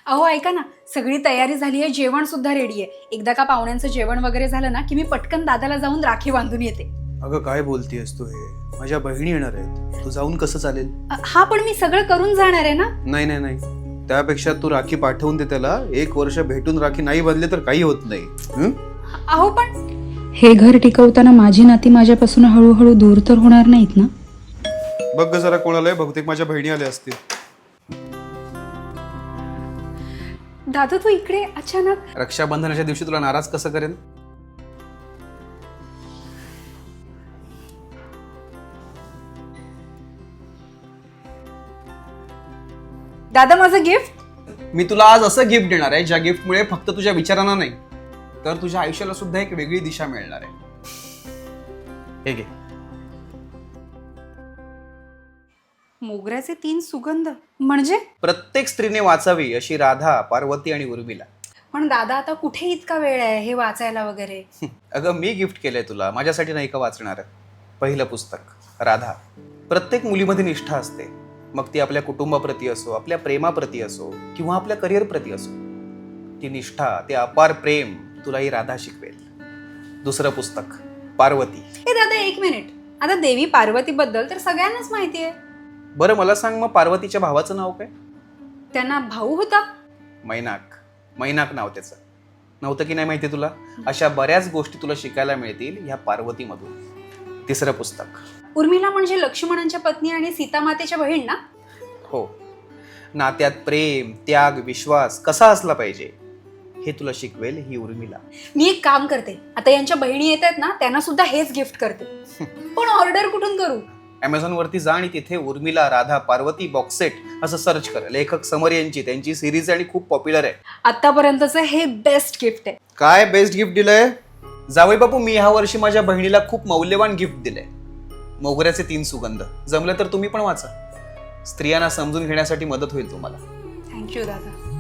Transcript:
अहो ऐका ना, सगळी तयारी झाली आहे, जेवण सुद्धा रेडी आहे. एकदा का पाहुण्यांचं जेवण वगैरे झालं ना की मी पटकन दादाला जाऊन राखी बांधून येते. अगं काय बोलतीयस तू? हे माझ्या बहिणी येणार आहेत, तू जाऊन कसं चालेल? हा पण मी सगळं करून जाणार आहे ना. नाही नाही नाही, त्यापेक्षा तू राखी पाठवून दे त्याला. 1 वर्ष भेटून राखी नाही बांधली तर काही होत नाही. अहो पण हे घर टिकवताना माझी नाती माझ्यापासून हळूहळू दूर तर होणार नाहीत ना? बघ ग जरा कोण आलंय. बहुतेक माझ्या बहिणी आल्या असतील. दादा तू इकडे अचानक. रक्षाबंधनाच्या दिवशी तुला नाराज कसं करेन? दादा माझं गिफ्ट. मी तुला आज असं गिफ्ट देणार आहे ज्या गिफ्टमुळे फक्त तुझ्या विचारांना नाही तर तुझ्या आयुष्याला सुद्धा एक वेगळी दिशा मिळणार आहे. हे घे. मोगऱ्याचे 3 सुगंध म्हणजे? प्रत्येक स्त्रीने वाचावी अशी राधा, पार्वती आणि उर्मिला. पण दादा आता कुठे इतका वेळ आहे हे वाचायला वगैरे? अगं मी गिफ्ट केलंय तुला, माझ्यासाठी नाही का वाचणार? पहिलं पुस्तक राधा. प्रत्येक मुलीमध्ये निष्ठा असते, मग ती आपल्या कुटुंबाप्रती असो, आपल्या प्रेमाप्रती असो किंवा आपल्या करिअर प्रती असो. ती निष्ठा, ते अपार प्रेम तुला ही राधा शिकवेल. दुसरं पुस्तक पार्वती. ए दादा 1 मिनिट. आता देवी पार्वती बद्दल तर सगळ्यांनाच माहिती आहे. बरं मला सांग, मग पार्वतीच्या भावाचं नाव काय? त्यांना भाऊ होता. मैनाक. मैनाक नाव त्याचं. नव्हतं की नाही माहिती तुला? अशा बऱ्याच गोष्टी तुला शिकायला मिळतील ह्या पार्वतीमधून. तिसरं पुस्तक उर्मिला म्हणजे लक्ष्मणांच्या पत्नी आणि सीतामातेच्या बहीण ना? हो. नात्यात प्रेम, त्याग, विश्वास कसा असला पाहिजे हे तुला शिकवेल ही उर्मिला. मी एक काम करते, आता यांच्या बहिणी येत आहेत ना त्यांना सुद्धा हेच गिफ्ट करते. पण ऑर्डर कुठून करू? अमेझॉन वरती जा आणि तिथे उर्मिला, राधा, पार्वती बॉक्स सेट असं सर्च कर. लेखक समर यांची त्यांची सिरीज आणि खूप पॉप्युलर आहे. आतापर्यंतचं हे बेस्ट गिफ्ट आहे. काय बेस्ट गिफ्ट दिलंय? जावई बापू, मी ह्या वर्षी माझ्या बहिणीला खूप मौल्यवान गिफ्ट दिलंय. मोगऱ्याचे 3 सुगंध. जमलं तर तुम्ही पण वाचा. स्त्रियांना समजून घेण्यासाठी मदत होईल तुम्हाला. थँक्यू दादा.